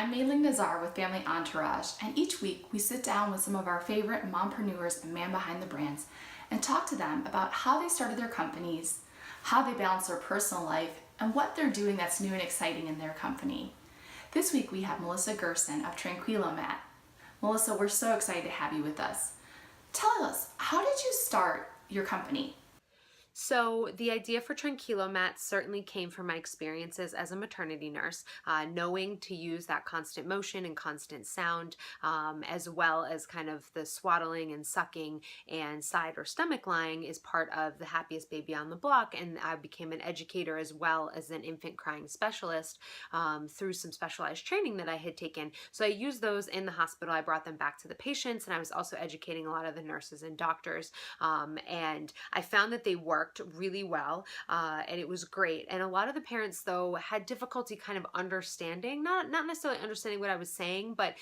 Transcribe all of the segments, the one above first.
I'm Mailing Nazar with Family Entourage, and each week we sit down with some of our favorite mompreneurs and man behind the brands and talk to them about how they started their companies, how they balance their personal life, and what they're doing that's new and exciting in their company. This week we have Melissa Gerson of Tranquilo Mat. Melissa, we're so excited to have you with us. Tell us, how did you start your company? So the idea for Tranquilo Mat certainly came from my experiences as a maternity nurse, knowing to use that constant motion and constant sound, as well as kind of the swaddling and sucking and side or stomach lying is part of the happiest baby on the block. And I became an educator as well as an infant crying specialist through some specialized training that I had taken. So I used those in the hospital. I brought them back to the patients, and I was also educating a lot of the nurses and doctors. And I found that they worked really well, and it was great. And a lot of the parents, though, had difficulty kind of understanding, not necessarily understanding what I was saying, but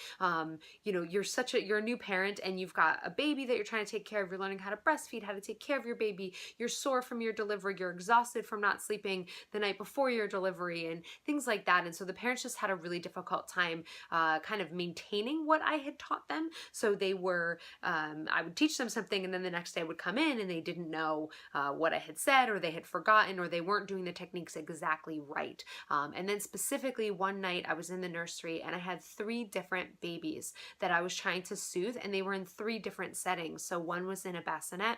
you're a new parent and you've got a baby that you're trying to take care of. You're learning how to breastfeed, how to take care of your baby. You're sore from your delivery. You're exhausted from not sleeping the night before your delivery and things like that. And so the parents just had a really difficult time kind of maintaining what I had taught them. So they were, I would teach them something, and then the next day I would come in and they didn't know what I had said, or they had forgotten, or they weren't doing the techniques exactly right. And then specifically one night I was in the nursery and I had 3 different babies that I was trying to soothe, and they were in 3 different settings. So one was in a bassinet,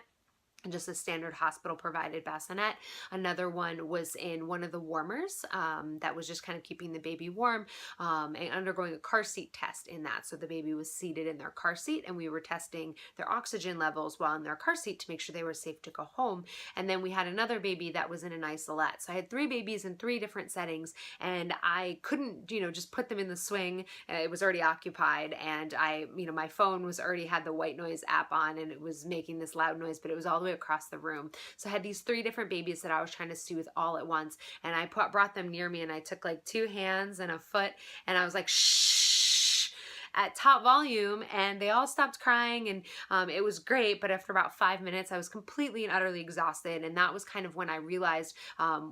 just a standard hospital provided bassinet. Another one was in one of the warmers that was just kind of keeping the baby warm, and undergoing a car seat test in that. So the baby was seated in their car seat and we were testing their oxygen levels while in their car seat to make sure they were safe to go home. And then we had another baby that was in an isolette. So I had 3 babies in 3 different settings, and I couldn't, just put them in the swing. It was already occupied, and my phone was already had the white noise app on, and it was making this loud noise, but it was all the way across the room. So I had these 3 different babies that I was trying to soothe all at once, and I brought them near me, and I took like 2 hands and a foot, and I was like, shh, at top volume, and they all stopped crying, and it was great. But after about 5 minutes, I was completely and utterly exhausted, and that was kind of when I realized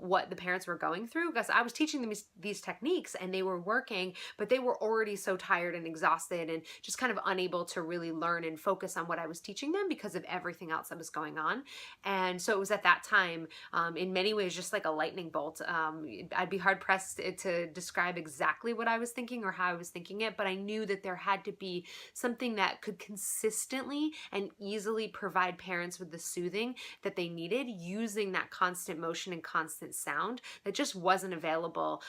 what the parents were going through, because I was teaching them these techniques and they were working, but they were already so tired and exhausted and just kind of unable to really learn and focus on what I was teaching them because of everything else that was going on. And so it was at that time, in many ways, just like a lightning bolt. I'd be hard pressed to describe exactly what I was thinking or how I was thinking it, but I knew that there had to be something that could consistently and easily provide parents with the soothing that they needed, using that constant motion and constant sound that just wasn't available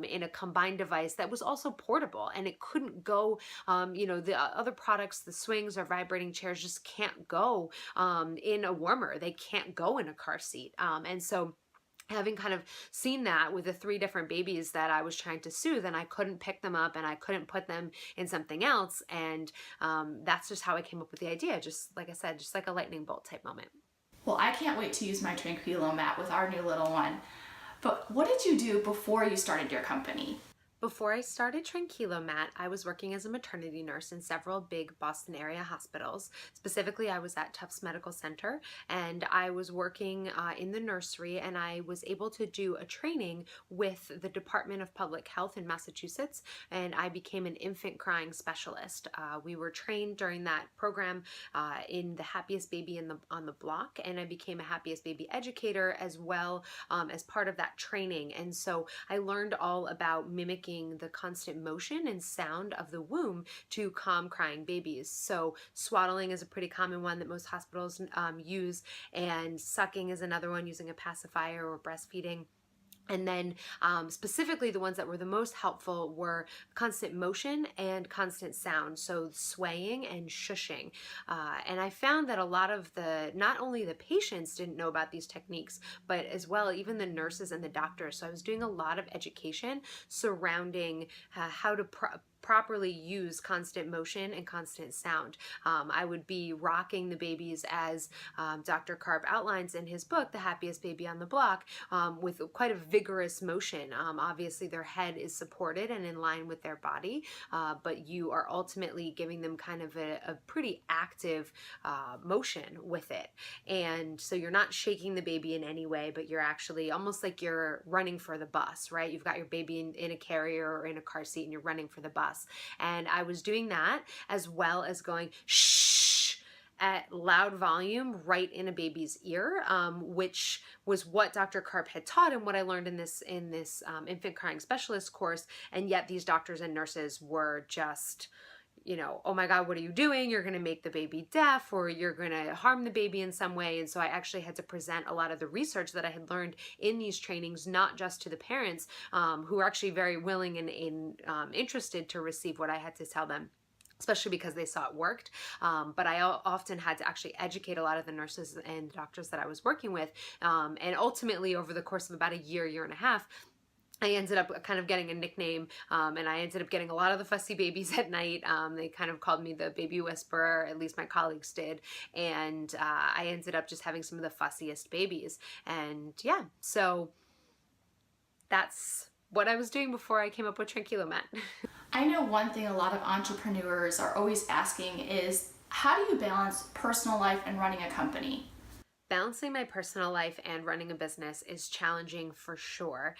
in a combined device that was also portable. And it couldn't go, the other products, the swings or vibrating chairs, just can't go in a warmer. They can't go in a car seat. And so having kind of seen that with the 3 different babies that I was trying to soothe, and I couldn't pick them up and I couldn't put them in something else. And that's just how I came up with the idea. Just like I said, just like a lightning bolt type moment. Well, I can't wait to use my Tranquilo Mat with our new little one. But what did you do before you started your company? Before I started Tranquilo Mat, I was working as a maternity nurse in several big Boston area hospitals. Specifically, I was at Tufts Medical Center, and I was working in the nursery, and I was able to do a training with the Department of Public Health in Massachusetts, and I became an infant crying specialist. We were trained during that program in the happiest baby on the block, and I became a happiest baby educator as well as part of that training. And so I learned all about mimicking the constant motion and sound of the womb to calm crying babies. So swaddling is a pretty common one that most hospitals use, and sucking is another one, using a pacifier or breastfeeding. And then specifically the ones that were the most helpful were constant motion and constant sound, so swaying and shushing. And I found that a lot of not only the patients didn't know about these techniques, but as well even the nurses and the doctors. So I was doing a lot of education surrounding how to properly use constant motion and constant sound. I would be rocking the babies as Dr. Karp outlines in his book, The Happiest Baby on the Block, with quite a vigorous motion. Obviously their head is supported and in line with their body, but you are ultimately giving them kind of a pretty active motion with it. And so you're not shaking the baby in any way, but you're actually almost like you're running for the bus, right? You've got your baby in a carrier or in a car seat and you're running for the bus. us. And I was doing that as well as going shh at loud volume right in a baby's ear, which was what Dr. Karp had taught and what I learned in this infant crying specialist course. And yet these doctors and nurses were just, oh my God, what are you doing? You're going to make the baby deaf, or you're going to harm the baby in some way. And so I actually had to present a lot of the research that I had learned in these trainings, not just to the parents, who were actually very willing and interested to receive what I had to tell them, especially because they saw it worked. But I often had to actually educate a lot of the nurses and doctors that I was working with. And ultimately, over the course of about a year and a half, I ended up kind of getting a nickname, and I ended up getting a lot of the fussy babies at night. They kind of called me the baby whisperer, at least my colleagues did. And I ended up just having some of the fussiest babies. And yeah, so that's what I was doing before I came up with Tranquilo Mat. I know one thing a lot of entrepreneurs are always asking is, how do you balance personal life and running a company? Balancing my personal life and running a business is challenging for sure.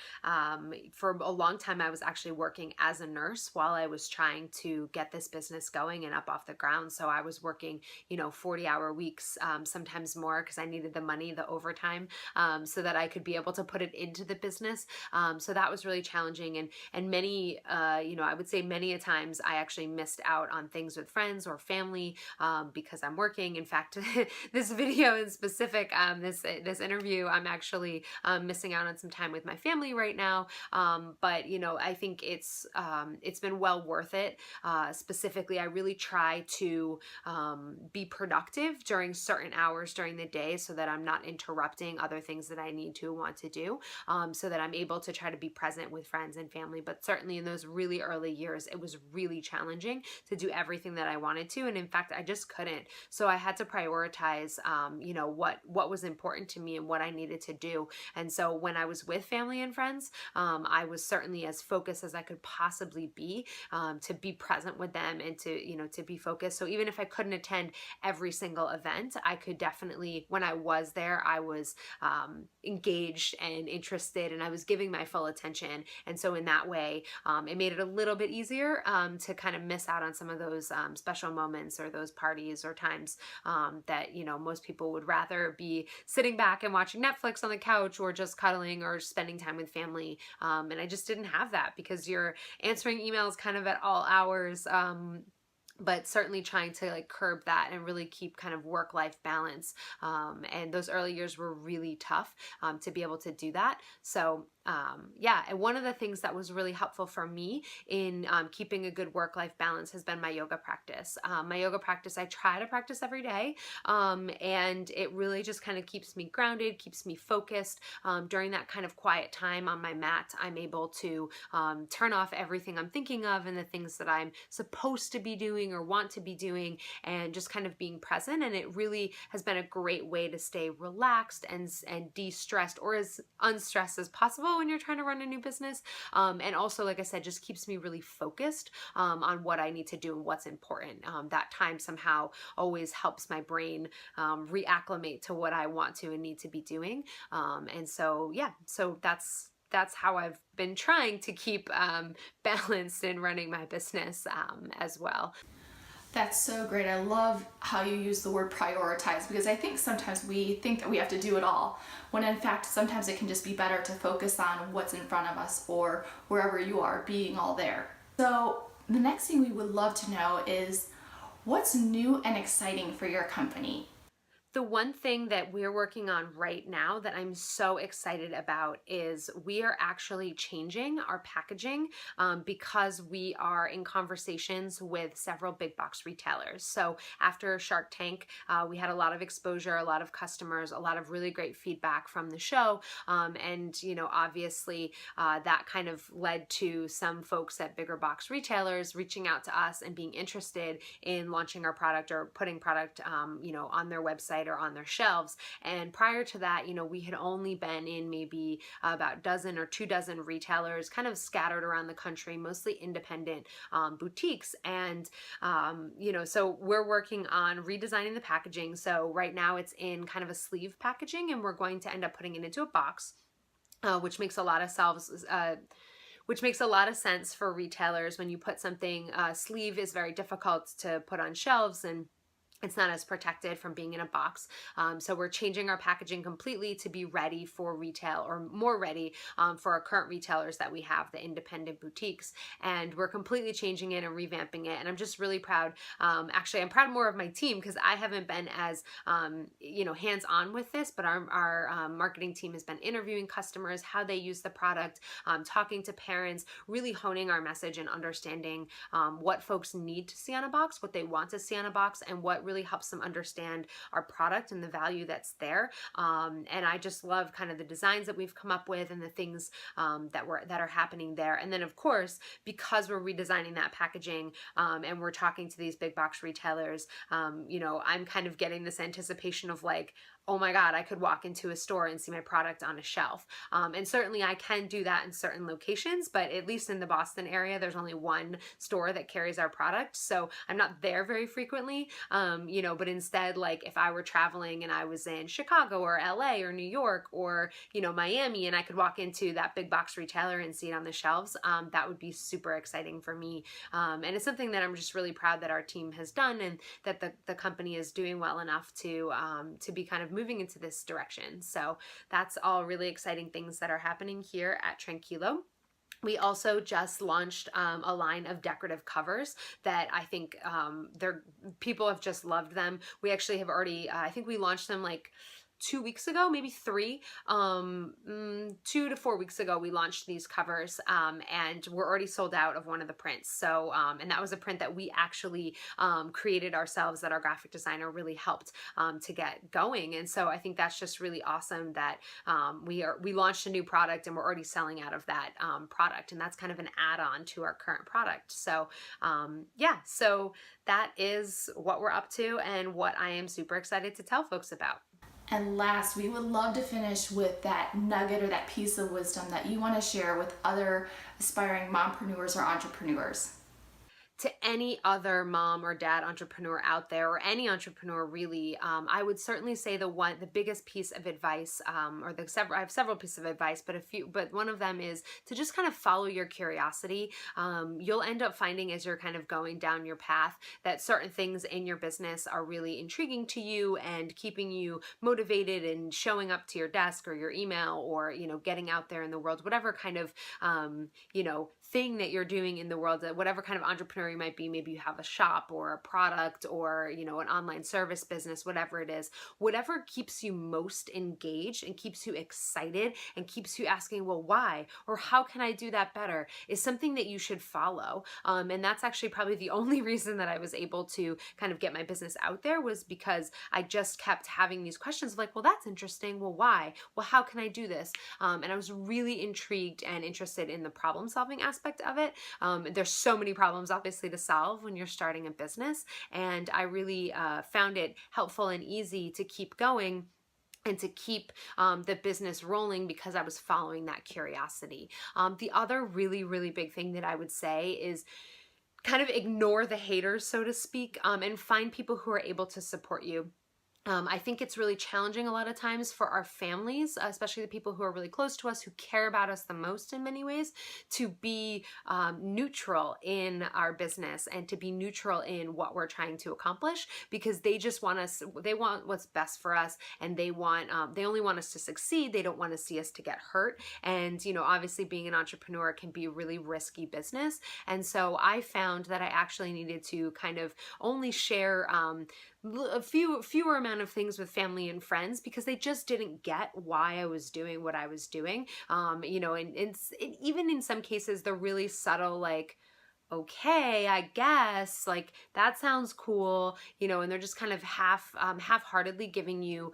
For a long time, I was actually working as a nurse while I was trying to get this business going and up off the ground. So I was working, 40-hour weeks, sometimes more, because I needed the money, the overtime, so that I could be able to put it into the business. So that was really challenging. And many, I would say many a times I actually missed out on things with friends or family because I'm working. In fact, this video in specific, this interview, I'm actually missing out on some time with my family right now. But I think it's been well worth it. Specifically, I really try to be productive during certain hours during the day so that I'm not interrupting other things that I need to want to do, so that I'm able to try to be present with friends and family. But certainly in those really early years, it was really challenging to do everything that I wanted to. And in fact, I just couldn't. So I had to prioritize, what was important to me and what I needed to do. And so when I was with family and friends, I was certainly as focused as I could possibly be, to be present with them and to be focused. So even if I couldn't attend every single event, I could definitely, when I was there, I was engaged and interested, and I was giving my full attention. And so in that way, it made it a little bit easier to kind of miss out on some of those special moments or those parties or times that most people would rather be sitting back and watching Netflix on the couch or just cuddling or spending time with family. And I just didn't have that because you're answering emails kind of at all hours. But certainly trying to curb that and really keep kind of work-life balance. And those early years were really tough to be able to do that. So and one of the things that was really helpful for me in keeping a good work-life balance has been my yoga practice. My yoga practice, I try to practice every day, and it really just kind of keeps me grounded, keeps me focused. During that kind of quiet time on my mat, I'm able to turn off everything I'm thinking of and the things that I'm supposed to be doing or want to be doing, and just kind of being present. And it really has been a great way to stay relaxed and de-stressed, or as unstressed as possible when you're trying to run a new business. And also, like I said, just keeps me really focused on what I need to do and what's important. That time somehow always helps my brain reacclimate to what I want to and need to be doing. And so that's how I've been trying to keep balanced in running my business as well. That's so great. I love how you use the word prioritize, because I think sometimes we think that we have to do it all, when in fact sometimes it can just be better to focus on what's in front of us or wherever you are, being all there. So the next thing we would love to know is, what's new and exciting for your company? The one thing that we're working on right now that I'm so excited about is we are actually changing our packaging because we are in conversations with several big box retailers. So after Shark Tank, we had a lot of exposure, a lot of customers, a lot of really great feedback from the show. And obviously that kind of led to some folks at bigger box retailers reaching out to us and being interested in launching our product or putting product, on their website or on their shelves. And prior to that, we had only been in maybe about dozen or 24 retailers kind of scattered around the country, mostly independent boutiques. And, so we're working on redesigning the packaging. So right now it's in kind of a sleeve packaging, and we're going to end up putting it into a box, which makes a lot of which makes a lot of sense for retailers. When you put something, sleeve is very difficult to put on shelves, and it's not as protected from being in a box. So we're changing our packaging completely to be ready for retail, or more ready for our current retailers that we have, the independent boutiques. And we're completely changing it and revamping it. And I'm just really proud. Actually, I'm proud more of my team, because I haven't been as hands-on with this, but our marketing team has been interviewing customers, how they use the product, talking to parents, really honing our message and understanding what folks need to see on a box, what they want to see on a box, and what really helps them understand our product and the value that's there. And I just love kind of the designs that we've come up with and the things that are happening there. And then of course, because we're redesigning that packaging, and we're talking to these big box retailers, I'm kind of getting this anticipation of like, oh my God, I could walk into a store and see my product on a shelf. And certainly I can do that in certain locations, but at least in the Boston area, there's only one store that carries our product. So I'm not there very frequently, but instead, like if I were traveling and I was in Chicago or LA or New York or, Miami, and I could walk into that big box retailer and see it on the shelves, that would be super exciting for me. And it's something that I'm just really proud that our team has done, and that the company is doing well enough to be kind of moving into this direction. So that's all really exciting things that are happening here at Tranquilo. We also just launched a line of decorative covers that I think people have just loved them. We actually have already, I think we launched them like 2 weeks ago, maybe 3, 2 to 4 weeks ago, we launched these covers, and we're already sold out of one of the prints. So, and that was a print that we actually created ourselves, that our graphic designer really helped to get going. And so I think that's just really awesome that we launched a new product and we're already selling out of that product, and that's kind of an add-on to our current product. So so that is what we're up to and what I am super excited to tell folks about. And last, we would love to finish with that nugget or that piece of wisdom that you want to share with other aspiring mompreneurs or entrepreneurs. To any other mom or dad entrepreneur out there, or any entrepreneur really, I would certainly say the biggest piece of advice, I have several pieces of advice, but one of them is to just kind of follow your curiosity. You'll end up finding, as you're kind of going down your path, that certain things in your business are really intriguing to you and keeping you motivated and showing up to your desk or your email, or getting out there in the world, whatever kind of thing that you're doing in the world, whatever kind of entrepreneur you might be. Maybe you have a shop or a product or an online service business, whatever it is, whatever keeps you most engaged and keeps you excited and keeps you asking, well, why, or how can I do that better, is something that you should follow. And that's actually probably the only reason that I was able to kind of get my business out there, was because I just kept having these questions like, well, that's interesting, well, why, well, how can I do this? And I was really intrigued and interested in the problem solving aspect of it. There's so many problems obviously to solve when you're starting a business, and I really found it helpful and easy to keep going and to keep the business rolling, because I was following that curiosity. The other really, really big thing that I would say is kind of ignore the haters, so to speak, and find people who are able to support you. I think it's really challenging a lot of times for our families, especially the people who are really close to us, who care about us the most in many ways, to be neutral in our business and to be neutral in what we're trying to accomplish, because they just want us, they want what's best for us, and they only want us to succeed. They don't want to see us to get hurt. And, obviously being an entrepreneur can be a really risky business. And so I found that I actually needed to kind of only share a fewer amount of things with family and friends, because they just didn't get why I was doing what I was doing. And even in some cases, they're really subtle, like, okay, I guess, like, that sounds cool, and they're just kind of half-heartedly giving you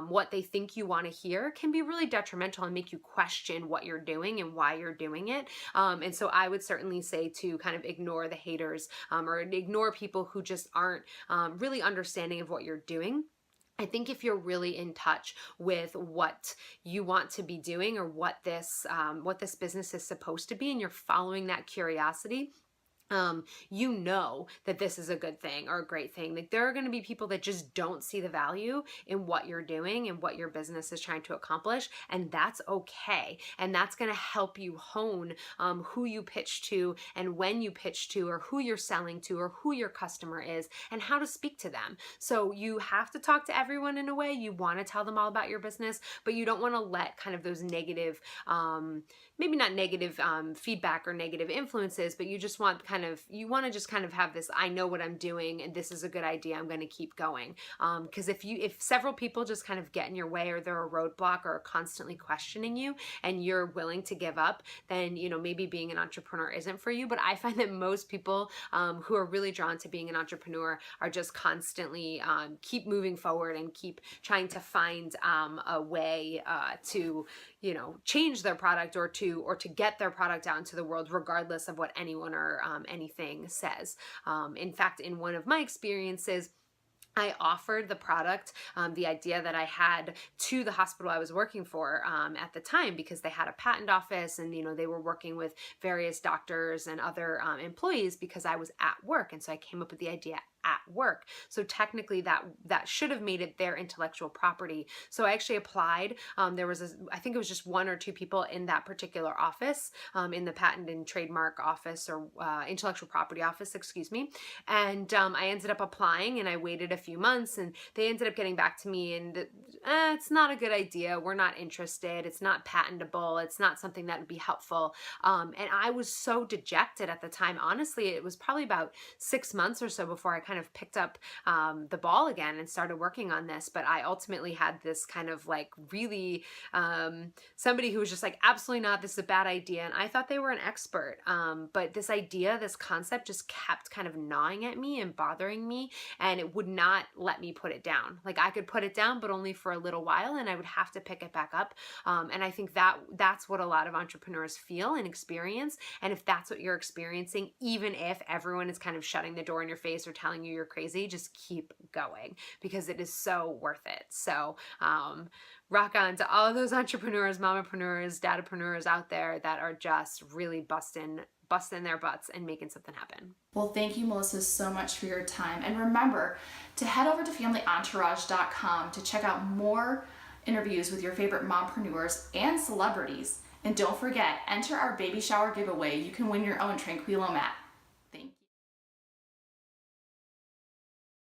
what they think you want to hear, can be really detrimental and make you question what you're doing and why you're doing it. And so I would certainly say to kind of ignore the haters, or ignore people who just aren't really understanding of what you're doing. I think if you're really in touch with what you want to be doing, or what this business is supposed to be, and you're following that curiosity, you know that this is a good thing or a great thing. Like, there are going to be people that just don't see the value in what you're doing and what your business is trying to accomplish, and that's okay. And that's going to help you hone who you pitch to and when you pitch to, or who you're selling to, or who your customer is, and how to speak to them. So you have to talk to everyone in a way. You want to tell them all about your business, but you don't want to let kind of those negative, maybe not negative feedback or negative influences, but you just want you want to just kind of have this, I know what I'm doing and this is a good idea, I'm going to keep going. Because if several people just kind of get in your way, or they're a roadblock, or are constantly questioning you, and you're willing to give up, then, maybe being an entrepreneur isn't for you. But I find that most people who are really drawn to being an entrepreneur are just constantly keep moving forward and keep trying to find a way to, change their product, or to get their product out into the world, regardless of what anyone or anything says. In fact, in one of my experiences, I offered the product, the idea that I had, to the hospital I was working for at the time, because they had a patent office, and they were working with various doctors and other employees, because I was at work. And so I came up with the idea at work. So technically that should have made it their intellectual property. So I actually applied. There was I think it was just one or two people in that particular office, in the patent and trademark office, or intellectual property office, excuse me. And I ended up applying, and I waited a few months, and they ended up getting back to me, and it's not a good idea. We're not interested. It's not patentable. It's not something that would be helpful. And I was so dejected at the time. Honestly, it was probably about 6 months or so before I kind of picked up the ball again and started working on this. But I ultimately had this kind of like really somebody who was just like, absolutely not, this is a bad idea. And I thought they were an expert. But this idea, this concept just kept kind of gnawing at me and bothering me, and it would not let me put it down. Like, I could put it down, but only for a little while, and I would have to pick it back up. And I think that's what a lot of entrepreneurs feel and experience. And if that's what you're experiencing, even if everyone is kind of shutting the door in your face or telling you you're crazy, just keep going, because it is so worth it. So rock on to all of those entrepreneurs, mompreneurs, dadapreneurs out there that are just really busting their butts and making something happen. Well, thank you, Melissa, so much for your time. And remember to head over to familyentourage.com to check out more interviews with your favorite mompreneurs and celebrities. And don't forget, enter our baby shower giveaway. You can win your own Tranquilo Mat.